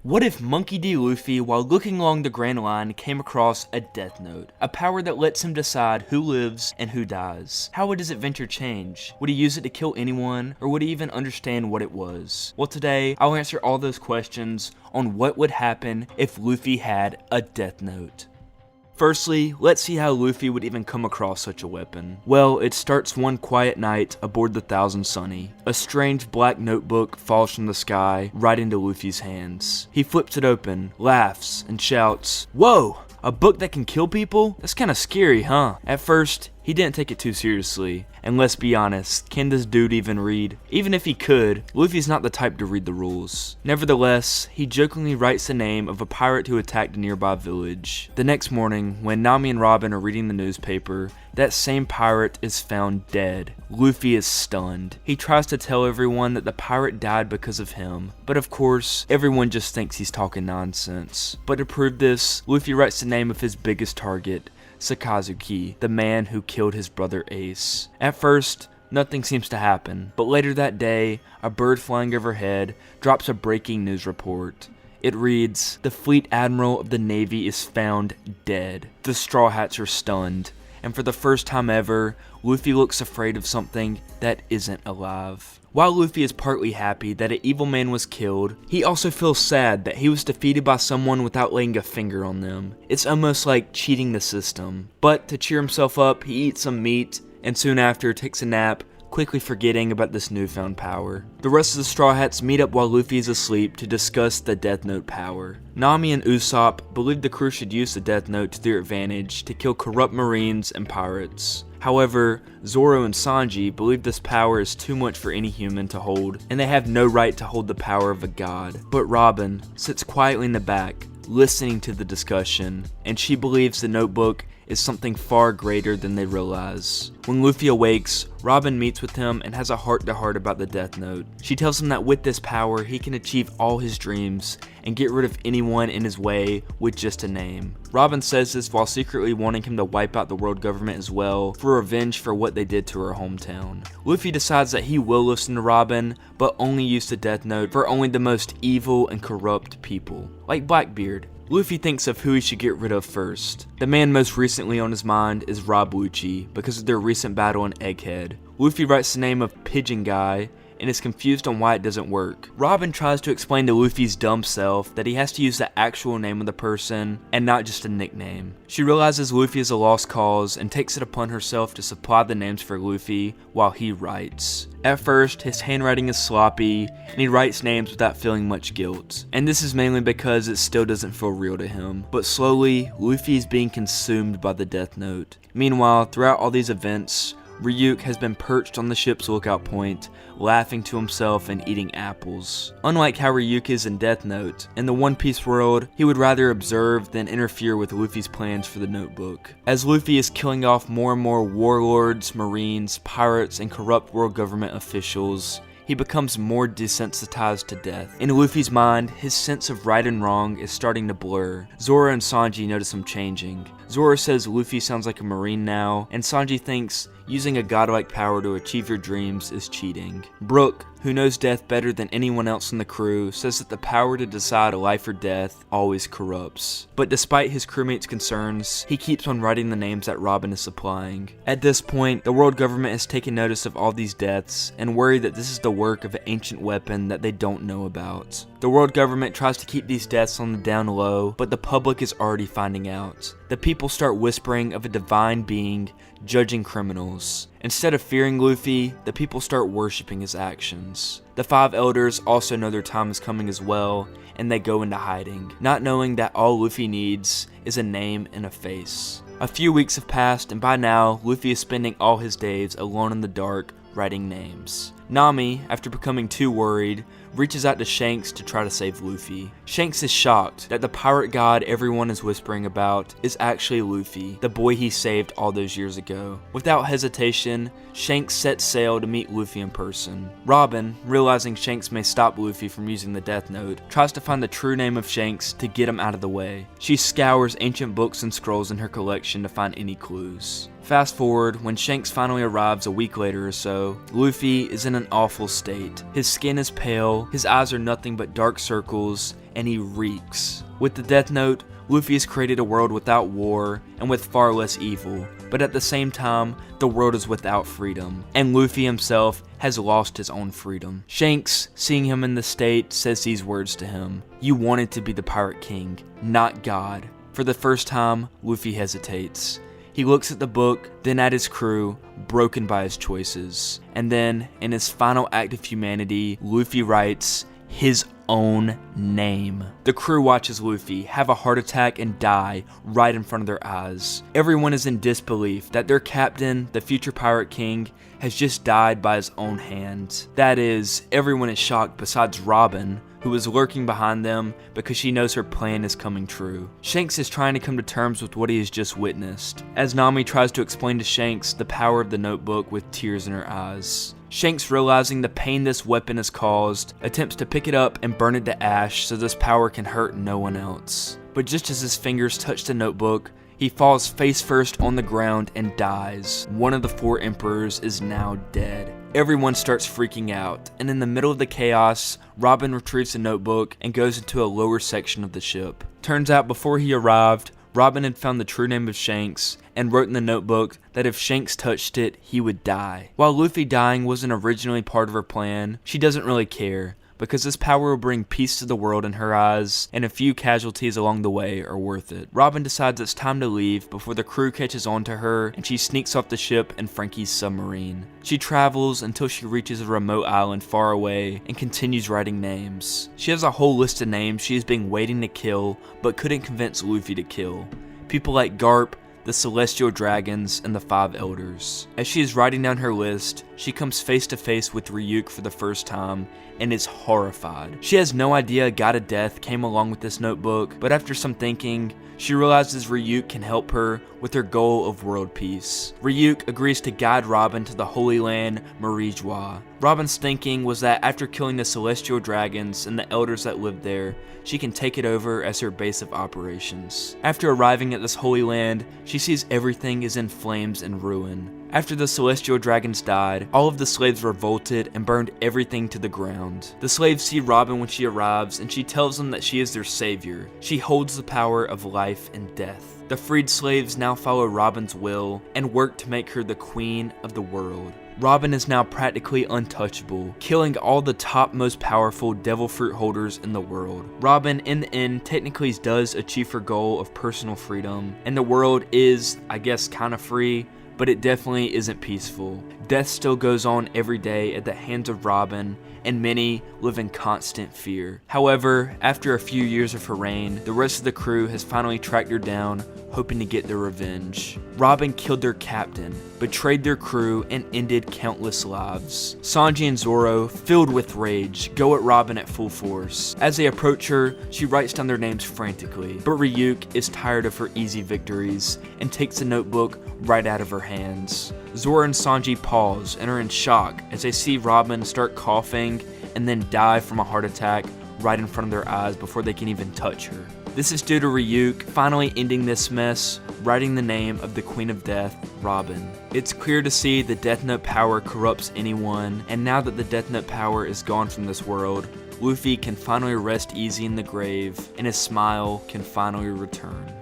What if Monkey D. Luffy, while looking along the Grand Line, came across a Death Note? A power that lets him decide who lives and who dies. How would his adventure change? Would he use it to kill anyone, or would he even understand what it was? Well, today, I'll answer all those questions on what would happen if Luffy had a Death Note. Firstly, let's see how Luffy would even come across such a weapon. Well, it starts one quiet night aboard the Thousand Sunny. A strange black notebook falls from the sky right into Luffy's hands. He flips it open, laughs, and shouts, "Whoa! A book that can kill people? That's kinda scary, huh?" At first, he didn't take it too seriously. And let's be honest, can this dude even read? Even if he could, Luffy's not the type to read the rules. Nevertheless, he jokingly writes the name of a pirate who attacked a nearby village. The next morning, when Nami and Robin are reading the newspaper, that same pirate is found dead. Luffy is stunned. He tries to tell everyone that the pirate died because of him, but of course, everyone just thinks he's talking nonsense. But to prove this, Luffy writes the name of his biggest target, Sakazuki, the man who killed his brother Ace. At first, nothing seems to happen, but later that day, a bird flying overhead drops a breaking news report. It reads, "The Fleet Admiral of the Navy is found dead." The Straw Hats are stunned, and for the first time ever, Luffy looks afraid of something that isn't alive. While Luffy is partly happy that an evil man was killed, he also feels sad that he was defeated by someone without laying a finger on them. It's almost like cheating the system. But to cheer himself up, he eats some meat, and soon after takes a nap, quickly forgetting about this newfound power. The rest of the Straw Hats meet up while Luffy is asleep to discuss the Death Note power. Nami and Usopp believe the crew should use the Death Note to their advantage to kill corrupt marines and pirates. However, Zoro and Sanji believe this power is too much for any human to hold, and they have no right to hold the power of a god. But Robin sits quietly in the back, listening to the discussion, and she believes the notebook is something far greater than they realize. When Luffy awakes, Robin meets with him and has a heart-to-heart about the Death Note. She tells him that with this power, he can achieve all his dreams and get rid of anyone in his way with just a name. Robin says this while secretly wanting him to wipe out the world government as well, for revenge for what they did to her hometown. Luffy decides that he will listen to Robin, but only use the Death Note for only the most evil and corrupt people, like Blackbeard. Luffy thinks of who he should get rid of first. The man most recently on his mind is Rob Lucci, because of their recent battle in Egghead. Luffy writes the name of Pigeon Guy, and is confused on why it doesn't work. Robin tries to explain to Luffy's dumb self that he has to use the actual name of the person, and not just a nickname. She realizes Luffy is a lost cause, and takes it upon herself to supply the names for Luffy, while he writes. At first, his handwriting is sloppy, and he writes names without feeling much guilt. And this is mainly because it still doesn't feel real to him. But slowly, Luffy is being consumed by the Death Note. Meanwhile, throughout all these events, Ryuk has been perched on the ship's lookout point, laughing to himself and eating apples. Unlike how Ryuk is in Death Note, in the One Piece world, he would rather observe than interfere with Luffy's plans for the notebook. As Luffy is killing off more and more warlords, marines, pirates, and corrupt world government officials, he becomes more desensitized to death. In Luffy's mind, his sense of right and wrong is starting to blur. Zoro and Sanji notice him changing. Zoro says Luffy sounds like a marine now, and Sanji thinks using a godlike power to achieve your dreams is cheating. Brook, who knows death better than anyone else in the crew, says that the power to decide life or death always corrupts. But despite his crewmates' concerns, he keeps on writing the names that Robin is supplying. At this point, the world government has taken notice of all these deaths, and worry that this is the work of an ancient weapon that they don't know about. The world government tries to keep these deaths on the down low, but the public is already finding out. The people start whispering of a divine being judging criminals. Instead of fearing Luffy, the people start worshipping his actions. The five elders also know their time is coming as well, and they go into hiding, not knowing that all Luffy needs is a name and a face. A few weeks have passed, and by now, Luffy is spending all his days alone in the dark, writing names. Nami, after becoming too worried, reaches out to Shanks to try to save Luffy. Shanks is shocked that the pirate god everyone is whispering about is actually Luffy, the boy he saved all those years ago. Without hesitation, Shanks sets sail to meet Luffy in person. Robin, realizing Shanks may stop Luffy from using the Death Note, tries to find the true name of Shanks to get him out of the way. She scours ancient books and scrolls in her collection to find any clues. Fast forward, when Shanks finally arrives a week later or so, Luffy is in an awful state. His skin is pale, his eyes are nothing but dark circles, and he reeks. With the Death Note, Luffy has created a world without war and with far less evil, but at the same time, the world is without freedom, and Luffy himself has lost his own freedom. Shanks, seeing him in this state, says these words to him: "You wanted to be the Pirate King, not God." For the first time, Luffy hesitates. He looks at the book, then at his crew, broken by his choices. And then, in his final act of humanity, Luffy writes his own name. The crew watches Luffy have a heart attack and die right in front of their eyes. Everyone is in disbelief that their captain, the future Pirate King, has just died by his own hand. That is, everyone is shocked besides Robin, who is lurking behind them because she knows her plan is coming true. Shanks is trying to come to terms with what he has just witnessed, as Nami tries to explain to Shanks the power of the notebook with tears in her eyes. Shanks, realizing the pain this weapon has caused, attempts to pick it up and burn it to ash so this power can hurt no one else. But just as his fingers touch the notebook, he falls face first on the ground and dies. One of the 4 emperors is now dead. Everyone starts freaking out, and in the middle of the chaos, Robin retrieves the notebook and goes into a lower section of the ship. Turns out before he arrived, Robin had found the true name of Shanks and wrote in the notebook that if Shanks touched it, he would die. While Luffy dying wasn't originally part of her plan, she doesn't really care, because this power will bring peace to the world in her eyes, and a few casualties along the way are worth it. Robin decides it's time to leave before the crew catches on to her, and she sneaks off the ship in Frankie's submarine. She travels until she reaches a remote island far away and continues writing names. She has a whole list of names she has been waiting to kill, but couldn't convince Luffy to kill. People like Garp, the Celestial Dragons, and the 5 Elders. As she is writing down her list, she comes face to face with Ryuk for the first time and is horrified. She has no idea a God of Death came along with this notebook, but after some thinking, she realizes Ryuk can help her with her goal of world peace. Ryuk agrees to guide Robin to the Holy Land, Marijois. Robin's thinking was that after killing the Celestial Dragons and the elders that lived there, she can take it over as her base of operations. After arriving at this Holy Land, she sees everything is in flames and ruin. After the Celestial Dragons died, all of the slaves revolted and burned everything to the ground. The slaves see Robin when she arrives, and she tells them that she is their savior. She holds the power of life and death. The freed slaves now follow Robin's will and work to make her the queen of the world. Robin is now practically untouchable, killing all the top most powerful devil fruit holders in the world. Robin, in the end, technically does achieve her goal of personal freedom, and the world is, I guess, kinda free, but it definitely isn't peaceful. Death still goes on every day at the hands of Robin, and many live in constant fear. However, after a few years of her reign, the rest of the crew has finally tracked her down, hoping to get their revenge. Robin killed their captain, betrayed their crew, and ended countless lives. Sanji and Zoro, filled with rage, go at Robin at full force. As they approach her, she writes down their names frantically, but Ryuk is tired of her easy victories and takes the notebook right out of her hands. Zoro and Sanji pause and are in shock as they see Robin start coughing and then die from a heart attack right in front of their eyes before they can even touch her. This is due to Ryuk finally ending this mess, writing the name of the Queen of Death, Robin. It's clear to see the Death Note power corrupts anyone, and now that the Death Note power is gone from this world, Luffy can finally rest easy in the grave, and his smile can finally return.